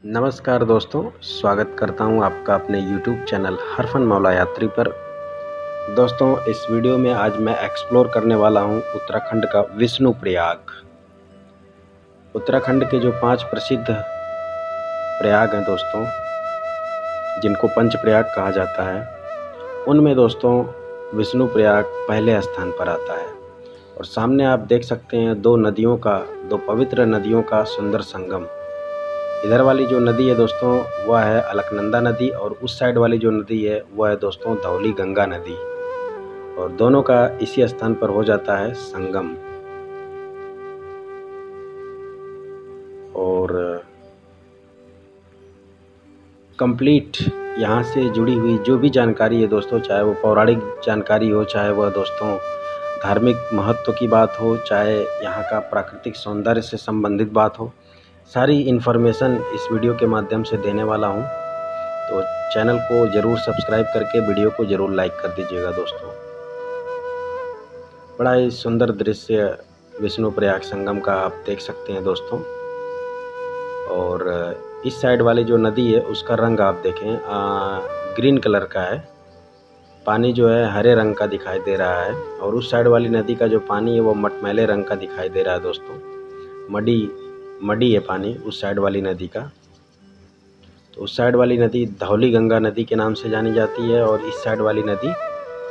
नमस्कार दोस्तों, स्वागत करता हूं आपका अपने YouTube चैनल हरफन मौला यात्री पर। दोस्तों, इस वीडियो में आज मैं एक्सप्लोर करने वाला हूं उत्तराखंड का विष्णु प्रयाग। उत्तराखंड के जो 5 प्रसिद्ध प्रयाग हैं दोस्तों, जिनको पंच प्रयाग कहा जाता है, उनमें दोस्तों विष्णु प्रयाग पहले स्थान पर आता है। और सामने आप देख सकते हैं दो पवित्र नदियों का सुंदर संगम। इधर वाली जो नदी है दोस्तों वह है अलकनंदा नदी, और उस साइड वाली जो नदी है वह है दोस्तों धौली गंगा नदी, और दोनों का इसी स्थान पर हो जाता है संगम। और कंप्लीट यहाँ से जुड़ी हुई जो भी जानकारी है दोस्तों, चाहे वो पौराणिक जानकारी हो, चाहे वह दोस्तों धार्मिक महत्व की बात हो, चाहे यहाँ का प्राकृतिक सौंदर्य से संबंधित बात हो, सारी इन्फॉर्मेशन इस वीडियो के माध्यम से देने वाला हूँ। तो चैनल को ज़रूर सब्सक्राइब करके वीडियो को ज़रूर लाइक कर दीजिएगा दोस्तों। बड़ा ही सुंदर दृश्य विष्णु प्रयाग संगम का आप देख सकते हैं दोस्तों। और इस साइड वाली जो नदी है उसका रंग आप देखें ग्रीन कलर का है, पानी जो है हरे रंग का दिखाई दे रहा है। और उस साइड वाली नदी का जो पानी है वो मटमैले रंग का दिखाई दे रहा है दोस्तों। मडी है पानी उस साइड वाली नदी का। तो उस साइड वाली नदी धौली गंगा नदी के नाम से जानी जाती है, और इस साइड वाली नदी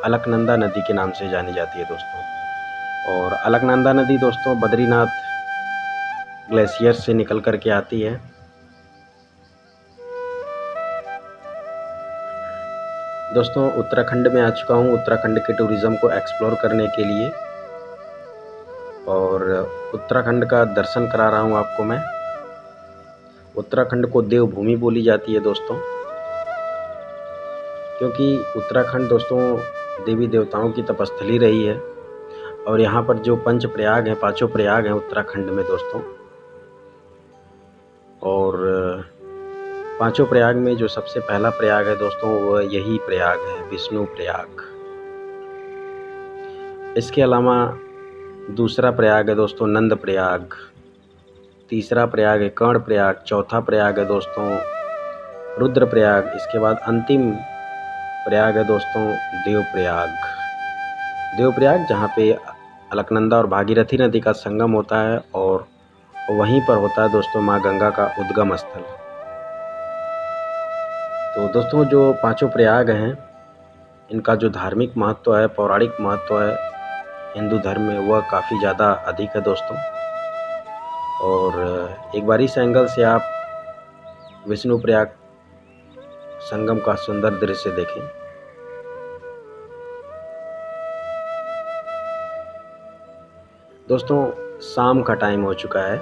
अलकनंदा नदी के नाम से जानी जाती है दोस्तों। और अलकनंदा नदी दोस्तों बद्रीनाथ ग्लेशियर से निकल कर के आती है। दोस्तों, उत्तराखंड में आ चुका हूँ उत्तराखंड के टूरिज़्म को एक्सप्लोर करने के लिए, और उत्तराखंड का दर्शन करा रहा हूँ आपको मैं। उत्तराखंड को देवभूमि बोली जाती है दोस्तों, क्योंकि उत्तराखंड दोस्तों देवी देवताओं की तपस्थली रही है। और यहाँ पर जो पंच प्रयाग हैं, 5 प्रयाग हैं उत्तराखंड में दोस्तों, और 5 प्रयाग में जो सबसे पहला प्रयाग है दोस्तों वह यही प्रयाग है, विष्णु प्रयाग। इसके अलावा दूसरा प्रयाग है दोस्तों नंद प्रयाग, तीसरा प्रयाग है कर्ण प्रयाग, चौथा प्रयाग है दोस्तों रुद्र प्रयाग, इसके बाद अंतिम प्रयाग है दोस्तों देवप्रयाग, जहाँ पे अलकनंदा और भागीरथी नदी का संगम होता है, और वहीं पर होता है दोस्तों माँ गंगा का उद्गम स्थल। तो दोस्तों जो 5 प्रयाग हैं, इनका जो धार्मिक महत्व है, पौराणिक महत्व है हिंदू धर्म में, वह काफ़ी ज़्यादा अधिक है दोस्तों। और एक बार इस एंगल से आप विष्णु प्रयाग संगम का सुंदर दृश्य देखें। दोस्तों शाम का टाइम हो चुका है,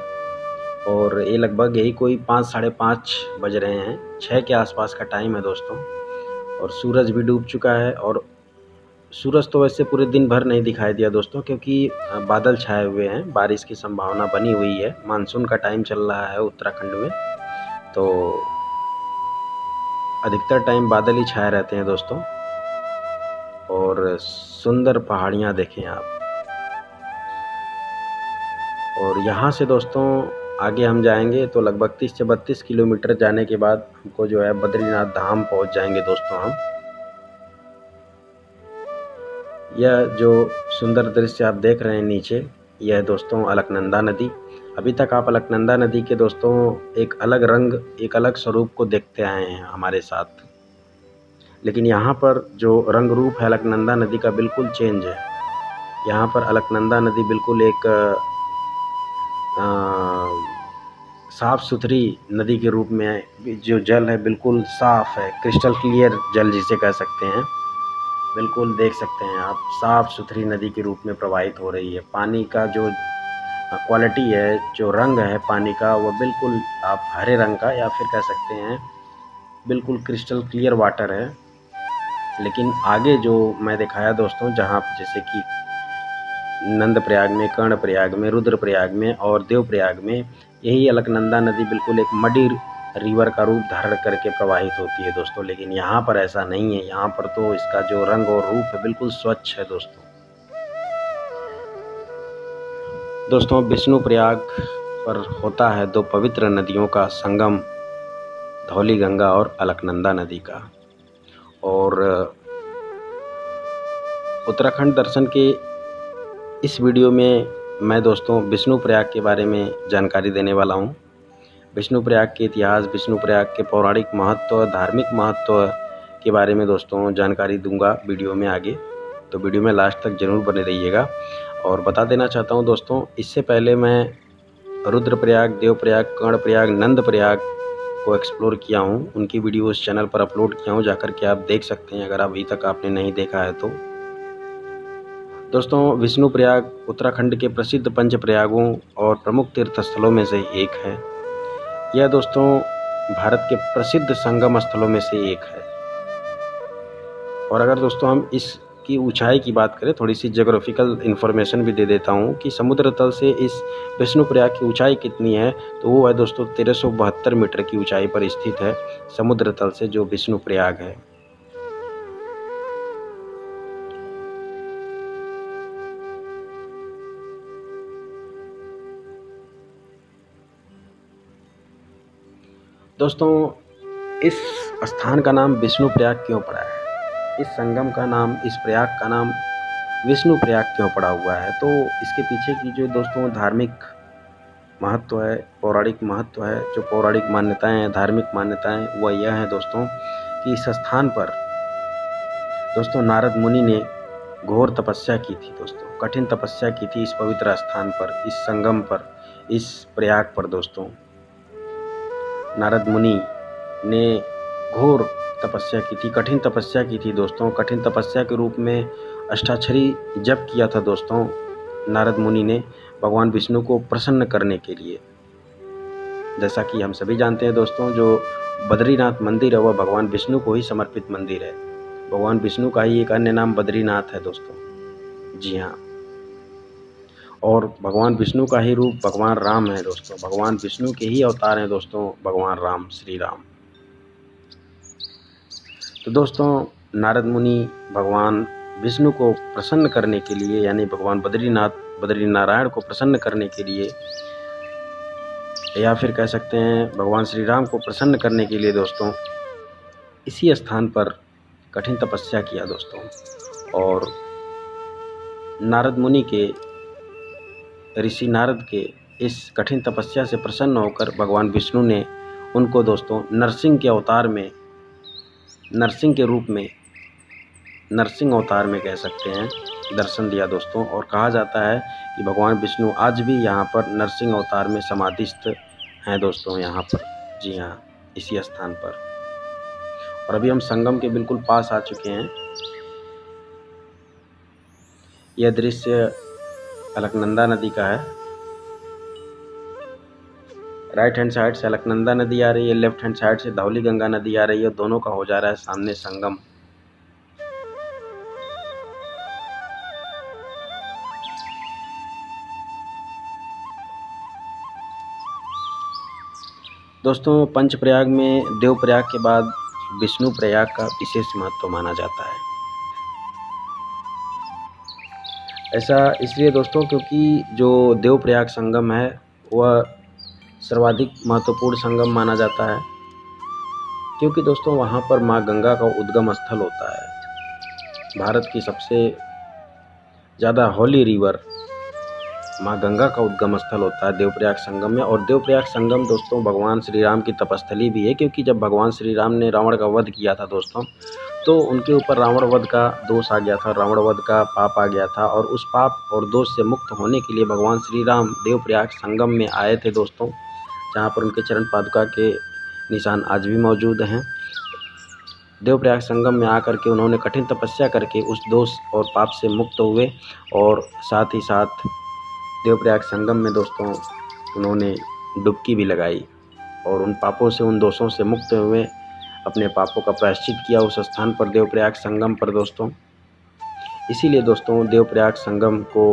और ये लगभग यही कोई 5 साढ़े 5 बज रहे हैं, 6 के आसपास का टाइम है दोस्तों। और सूरज भी डूब चुका है, और सूरज तो वैसे पूरे दिन भर नहीं दिखाई दिया दोस्तों, क्योंकि बादल छाए हुए हैं, बारिश की संभावना बनी हुई है। मानसून का टाइम चल रहा है उत्तराखंड में, तो अधिकतर टाइम बादल ही छाए रहते हैं दोस्तों। और सुंदर पहाड़ियाँ देखें आप। और यहाँ से दोस्तों आगे हम जाएंगे तो लगभग 30 से 32 किलोमीटर जाने के बाद हमको जो है बद्रीनाथ धाम पहुँच जाएंगे दोस्तों हम। यह जो सुंदर दृश्य आप देख रहे हैं नीचे, यह है दोस्तों अलकनंदा नदी। अभी तक आप अलकनंदा नदी के दोस्तों एक अलग रंग, एक अलग स्वरूप को देखते आए हैं हमारे साथ, लेकिन यहाँ पर जो रंग रूप है अलकनंदा नदी का बिल्कुल चेंज है। यहाँ पर अलकनंदा नदी बिल्कुल एक साफ़ सुथरी नदी के रूप में, जो जल है बिल्कुल साफ़ है, क्रिस्टल क्लियर जल जिसे कह सकते हैं। बिल्कुल देख सकते हैं आप, साफ़ सुथरी नदी के रूप में प्रवाहित हो रही है। पानी का जो क्वालिटी है, जो रंग है पानी का, वो बिल्कुल आप हरे रंग का, या फिर कह सकते हैं बिल्कुल क्रिस्टल क्लियर वाटर है। लेकिन आगे जो मैं दिखाया दोस्तों, जहाँ जैसे कि नंद प्रयाग में, कर्ण प्रयाग में, रुद्र प्रयाग में और देव प्रयाग में, यही अलकनंदा नदी बिल्कुल एक मडी रिवर का रूप धारण करके प्रवाहित होती है दोस्तों। लेकिन यहाँ पर ऐसा नहीं है, यहाँ पर तो इसका जो रंग और रूप है बिल्कुल स्वच्छ है दोस्तों। विष्णु प्रयाग पर होता है 2 पवित्र नदियों का संगम, धौली गंगा और अलकनंदा नदी का। और उत्तराखंड दर्शन के इस वीडियो में मैं दोस्तों विष्णुप्रयाग के बारे में जानकारी देने वाला हूँ। विष्णुप्रयाग के इतिहास, विष्णुप्रयाग के पौराणिक महत्व, धार्मिक महत्व के बारे में दोस्तों जानकारी दूंगा वीडियो में आगे, तो वीडियो में लास्ट तक ज़रूर बने रहिएगा। और बता देना चाहता हूँ दोस्तों, इससे पहले मैं रुद्रप्रयाग, देवप्रयाग, कर्णप्रयाग, नंदप्रयाग को एक्सप्लोर किया हूँ। उनकी वीडियो इस चैनल पर अपलोड किया हूँ, जाकर के आप देख सकते हैं अगर अभी तक आपने नहीं देखा है तो। दोस्तों विष्णुप्रयाग उत्तराखंड के प्रसिद्ध पंच प्रयागों और प्रमुख तीर्थ स्थलों में से एक है। यह दोस्तों भारत के प्रसिद्ध संगम स्थलों में से एक है। और अगर दोस्तों हम इसकी ऊंचाई की बात करें, थोड़ी सी ज्योग्राफिकल इन्फॉर्मेशन भी दे देता हूं कि समुद्र तल से इस विष्णुप्रयाग की ऊंचाई कितनी है, तो वो है दोस्तों 1372 मीटर की ऊंचाई पर स्थित है समुद्र तल से जो विष्णुप्रयाग है। दोस्तों इस स्थान का नाम विष्णुप्रयाग क्यों पड़ा है, इस संगम का नाम, इस प्रयाग का नाम विष्णुप्रयाग क्यों पड़ा हुआ है, तो इसके पीछे की जो दोस्तों धार्मिक महत्व है, पौराणिक महत्व है, जो पौराणिक मान्यताएं हैं, धार्मिक मान्यताएं, वह यह है दोस्तों कि इस स्थान पर दोस्तों नारद मुनि ने घोर तपस्या की थी। दोस्तों कठिन तपस्या की थी इस पवित्र स्थान पर, इस संगम पर, इस प्रयाग पर। दोस्तों नारद मुनि ने घोर तपस्या की थी, कठिन तपस्या की थी। दोस्तों कठिन तपस्या के रूप में अष्टाक्षरी जप किया था दोस्तों नारद मुनि ने भगवान विष्णु को प्रसन्न करने के लिए। जैसा कि हम सभी जानते हैं दोस्तों, जो बद्रीनाथ मंदिर है वह भगवान विष्णु को ही समर्पित मंदिर है। भगवान विष्णु का ही एक अन्य नाम बद्रीनाथ है दोस्तों। जी हाँ, और भगवान विष्णु का ही रूप भगवान राम है दोस्तों। भगवान विष्णु के ही अवतार हैं दोस्तों भगवान राम, श्री राम। तो दोस्तों नारद मुनि भगवान विष्णु को प्रसन्न करने के लिए, यानी भगवान बद्रीनारायण को प्रसन्न करने के लिए, या फिर कह सकते हैं भगवान श्री राम को प्रसन्न करने के लिए दोस्तों इसी स्थान पर कठिन तपस्या किया दोस्तों। और नारद मुनि के, ऋषि नारद के इस कठिन तपस्या से प्रसन्न होकर भगवान विष्णु ने उनको दोस्तों नरसिंह के अवतार में, नरसिंह के रूप में, नरसिंह अवतार में कह सकते हैं, दर्शन दिया दोस्तों। और कहा जाता है कि भगवान विष्णु आज भी यहाँ पर नरसिंह अवतार में समाधिस्थ हैं दोस्तों यहाँ पर। जी हाँ, इसी स्थान पर। और अभी हम संगम के बिल्कुल पास आ चुके हैं। यह दृश्य अलकनंदा नदी का है। राइट हैंड साइड से अलकनंदा नदी आ रही है, लेफ्ट हैंड साइड से धौली गंगा नदी आ रही है। दोनों का हो जा रहा है सामने संगम। दोस्तों पंचप्रयाग में देवप्रयाग के बाद विष्णुप्रयाग का विशेष महत्व माना जाता है। ऐसा इसलिए दोस्तों क्योंकि जो देवप्रयाग संगम है वह सर्वाधिक महत्वपूर्ण संगम माना जाता है, क्योंकि दोस्तों वहाँ पर माँ गंगा का उद्गम स्थल होता है। भारत की सबसे ज़्यादा हॉली रिवर माँ गंगा का उद्गम स्थल होता है देवप्रयाग संगम में। और देवप्रयाग संगम दोस्तों भगवान श्री राम की तपस्थली भी है, क्योंकि जब भगवान श्री राम ने रावण का वध किया था दोस्तों, तो उनके ऊपर रावण वध का दोष आ गया था, रावण वध का पाप आ गया था। और उस पाप और दोष से मुक्त होने के लिए भगवान श्री राम देवप्रयाग संगम में आए थे दोस्तों, जहाँ पर उनके चरण पादुका के निशान आज भी मौजूद हैं। देवप्रयाग संगम में आकर के उन्होंने कठिन तपस्या करके उस दोष और पाप से मुक्त हुए। और साथ ही साथ देवप्रयाग संगम में दोस्तों उन्होंने डुबकी भी लगाई और उन पापों से, उन दोषों से मुक्त हुए, अपने पापों का प्रायश्चित किया उस स्थान पर, देवप्रयाग संगम पर दोस्तों। इसीलिए दोस्तों देवप्रयाग संगम को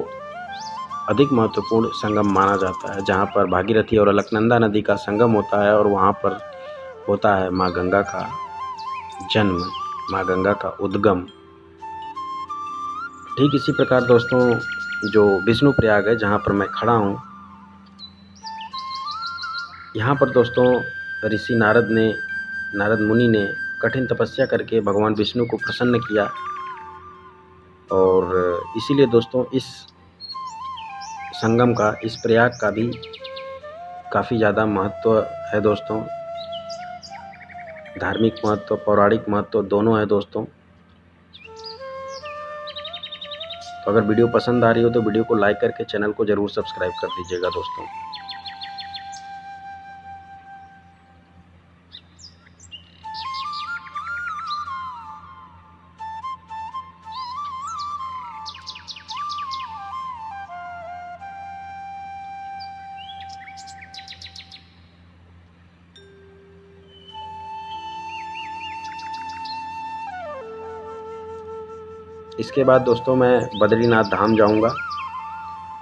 अधिक महत्वपूर्ण संगम माना जाता है, जहाँ पर भागीरथी और अलकनंदा नदी का संगम होता है और वहाँ पर होता है माँ गंगा का जन्म, माँ गंगा का उद्गम। ठीक इसी प्रकार दोस्तों जो विष्णुप्रयाग है जहाँ पर मैं खड़ा हूँ, यहाँ पर दोस्तों ऋषि नारद ने नारद मुनि ने कठिन तपस्या करके भगवान विष्णु को प्रसन्न किया। और इसीलिए दोस्तों इस संगम का, इस प्रयाग का भी काफ़ी ज़्यादा महत्व है दोस्तों। धार्मिक महत्व, पौराणिक महत्व दोनों है दोस्तों। तो अगर वीडियो पसंद आ रही हो तो वीडियो को लाइक करके चैनल को ज़रूर सब्सक्राइब कर दीजिएगा दोस्तों। इसके बाद दोस्तों मैं बद्रीनाथ धाम जाऊंगा,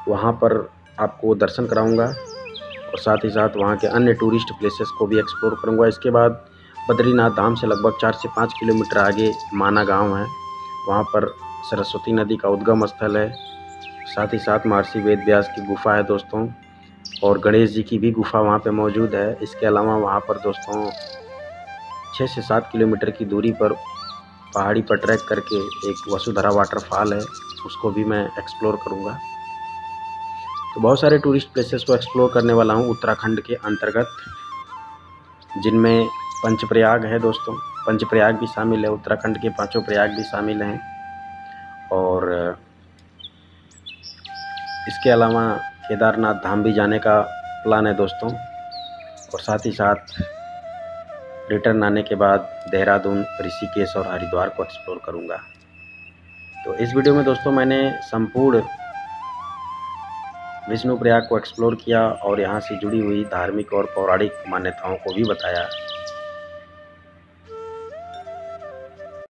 वहां पर आपको दर्शन कराऊंगा और साथ ही साथ वहां के अन्य टूरिस्ट प्लेसेस को भी एक्सप्लोर करूंगा। इसके बाद बद्रीनाथ धाम से लगभग 4 से 5 किलोमीटर आगे माना गांव है, वहां पर सरस्वती नदी का उद्गम स्थल है। साथ ही साथ महर्षि वेद व्यास की गुफा है दोस्तों, और गणेश जी की भी गुफा वहाँ पे मौजूद है। इसके अलावा वहाँ पर दोस्तों 6 से 7 किलोमीटर की दूरी पर पहाड़ी पर ट्रैक करके एक वसुधरा वाटरफॉल है, उसको भी मैं एक्सप्लोर करूँगा। तो बहुत सारे टूरिस्ट प्लेसेस को एक्सप्लोर करने वाला हूँ उत्तराखंड के अंतर्गत, जिनमें पंचप्रयाग है दोस्तों। पंचप्रयाग भी शामिल है, उत्तराखंड के 5 प्रयाग भी शामिल हैं। और इसके अलावा केदारनाथ धाम भी जाने का प्लान है दोस्तों। और साथ ही साथ रिटर्न आने के बाद देहरादून, ऋषिकेश और हरिद्वार को एक्सप्लोर करूंगा। तो इस वीडियो में दोस्तों मैंने संपूर्ण विष्णु प्रयाग को एक्सप्लोर किया और यहाँ से जुड़ी हुई धार्मिक और पौराणिक मान्यताओं को भी बताया।